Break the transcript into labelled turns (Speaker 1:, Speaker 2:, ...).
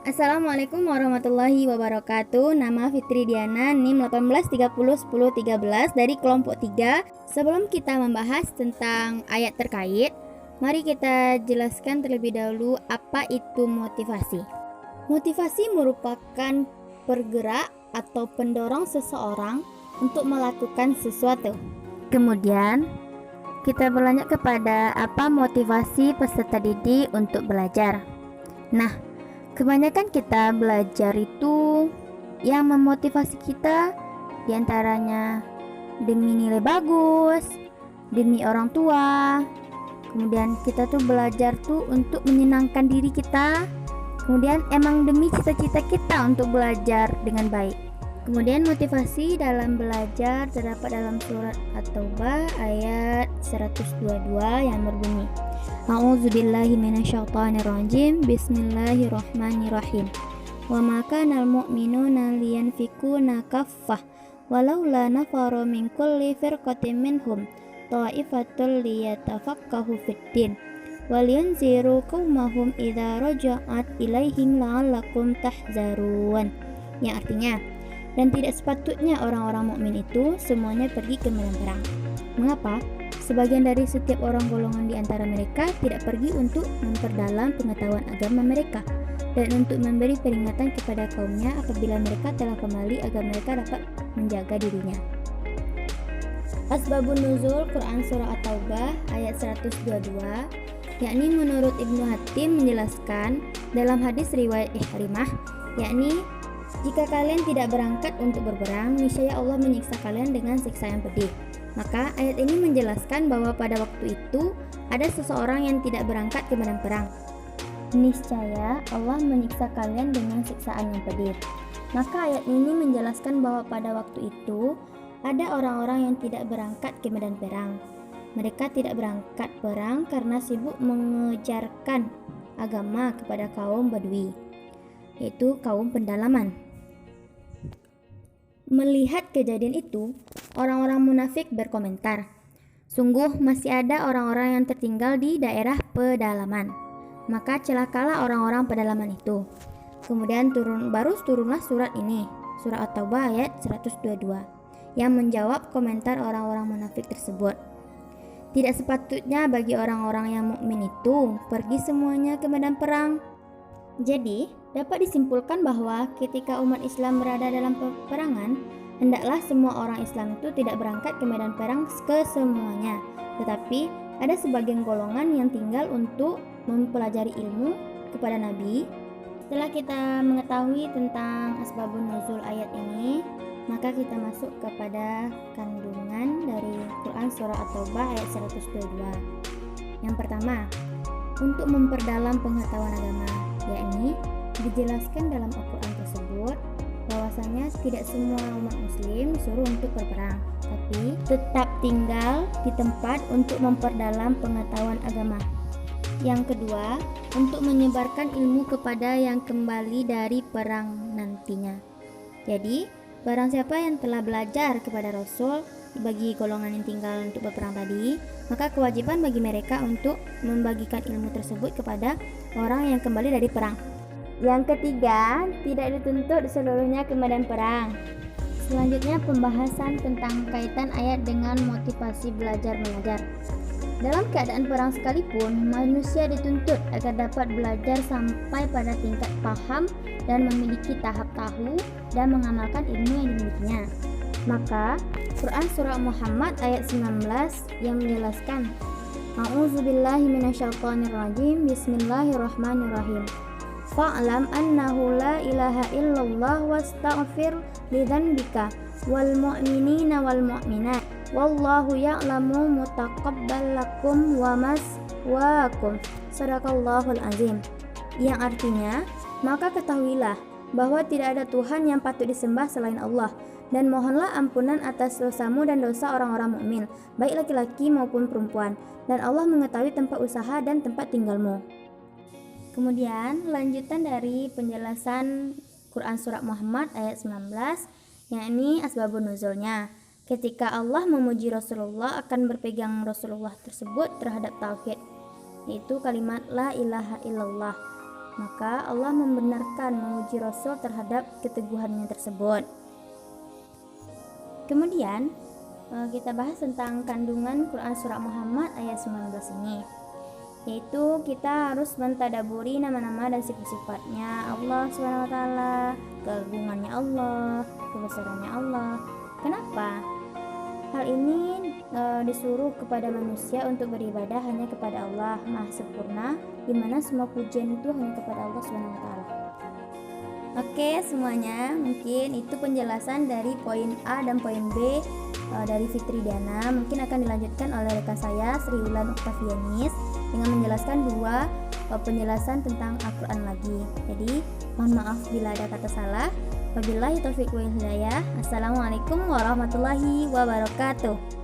Speaker 1: Assalamualaikum warahmatullahi wabarakatuh. Nama Fitri Diana, NIM 18301013 dari kelompok 3. Sebelum kita membahas tentang ayat terkait, mari kita jelaskan terlebih dahulu apa itu motivasi. Motivasi merupakan pergerak atau pendorong seseorang untuk melakukan sesuatu. Kemudian, kita berlanjut kepada apa motivasi peserta didik untuk belajar. Nah, kebanyakan kita belajar itu yang memotivasi kita diantaranya demi nilai bagus, demi orang tua. Kemudian kita tuh belajar tuh untuk menyenangkan diri kita. Kemudian emang demi cita-cita kita untuk belajar dengan baik. Kemudian motivasi dalam belajar terdapat dalam surat At-Taubah ayat 122 yang berbunyi, A'udzubillahi minasyaitonirrajim. Bismillahirrahmanirrahim. Wa ma kanal mu'minuna liyanfikuna kaffah walaula nafara min kulli firqatin minhum ta'ifatul liyatafaqahu fiddin walyanziru qaumahum idza raja'at ilaihim la'allakum tahzarun. Yang artinya, dan tidak sepatutnya orang-orang mukmin itu semuanya pergi ke medan perang. Mengapa? Sebagian dari setiap orang golongan di antara mereka tidak pergi untuk memperdalam pengetahuan agama mereka dan untuk memberi peringatan kepada kaumnya apabila mereka telah kembali agar mereka dapat menjaga dirinya. Asbabun nuzul Quran Surah At-Taubah ayat 122, yakni menurut Ibnu Hatim menjelaskan dalam hadis riwayat Ihrimah, yakni jika kalian tidak berangkat untuk berperang, niscaya Allah menyiksa kalian dengan siksa yang pedih. Maka ayat ini menjelaskan bahwa pada waktu itu ada seseorang yang tidak berangkat ke medan perang. Niscaya Allah menyiksa kalian dengan siksaan yang pedih. Maka ayat ini menjelaskan bahwa pada waktu itu ada orang-orang yang tidak berangkat ke medan perang. Mereka tidak berangkat perang karena sibuk mengejarkan agama kepada kaum Badui, yaitu kaum pendalaman. Melihat kejadian itu, orang-orang munafik berkomentar, sungguh masih ada orang-orang yang tertinggal di daerah pedalaman. Maka celakalah orang-orang pedalaman itu. Kemudian turunlah surat ini, surah At-Taubah ayat 122, yang menjawab komentar orang-orang munafik tersebut. Tidak sepatutnya bagi orang-orang yang mukmin itu pergi semuanya ke medan perang. Jadi, dapat disimpulkan bahwa ketika umat Islam berada dalam peperangan, hendaklah semua orang Islam itu tidak berangkat ke medan perang ke semuanya, tetapi ada sebagian golongan yang tinggal untuk mempelajari ilmu kepada Nabi. Setelah kita mengetahui tentang asbabun nuzul ayat ini, maka kita masuk kepada kandungan dari Quran Surah At-Taubah ayat 122. Yang pertama, untuk memperdalam pengetahuan agama, yakni dijelaskan dalam Al-Quran tersebut bahwasanya tidak semua umat muslim disuruh untuk berperang, tapi tetap tinggal di tempat untuk memperdalam pengetahuan agama. Yang kedua, untuk menyebarkan ilmu kepada yang kembali dari perang nantinya. Jadi, barang siapa yang telah belajar kepada Rasul bagi golongan yang tinggal untuk berperang tadi, maka kewajiban bagi mereka untuk membagikan ilmu tersebut kepada orang yang kembali dari perang. Yang ketiga, tidak dituntut seluruhnya ke medan perang. Selanjutnya, pembahasan tentang kaitan ayat dengan motivasi belajar mengajar. Dalam keadaan perang sekalipun, manusia dituntut agar dapat belajar sampai pada tingkat paham dan memiliki tahap tahu dan mengamalkan ilmu yang dimilikinya. Maka, Quran Surah Muhammad ayat 19 yang menjelaskan, A'udzubillahi minasyaitonirrajim. Bismillahirrahmanirrahim. Fa'lam annahu la ilaha illallah wastaghfir lidzanbika wal mu'minina wal mu'minat wallahu ya'lamu mutaqabbalakum wa maswaakum. Shadaqallahul azim. Yang artinya, maka ketahuilah bahwa tidak ada Tuhan yang patut disembah selain Allah, dan mohonlah ampunan atas dosamu dan dosa orang-orang mukmin, baik laki-laki maupun perempuan, dan Allah mengetahui tempat usaha dan tempat tinggalmu. Kemudian lanjutan dari penjelasan Quran Surah Muhammad ayat 19, yakni asbabun nuzulnya. Ketika Allah memuji Rasulullah akan berpegang Rasulullah tersebut terhadap tauhid, yaitu kalimat la ilaha illallah. Maka Allah membenarkan memuji Rasul terhadap keteguhannya tersebut. Kemudian kita bahas tentang kandungan Quran Surah Muhammad ayat 19 ini, yaitu kita harus mentadaburi nama-nama dan sifat-sifatnya Allah SWT, keagungannya Allah, kebesarannya Allah. Kenapa? Hal ini disuruh kepada manusia untuk beribadah hanya kepada Allah Maha Sempurna, di mana semua pujian itu hanya kepada Allah SWT. Oke semuanya, mungkin itu penjelasan dari poin A dan poin B dari Fitri Diana. Mungkin akan dilanjutkan oleh rekan saya Sri Wulan Oktavianis dengan menjelaskan dua penjelasan tentang Al-Quran lagi. Jadi mohon maaf bila ada kata salah. Wabillahi taufiq wal hidayah. Assalamualaikum warahmatullahi wabarakatuh.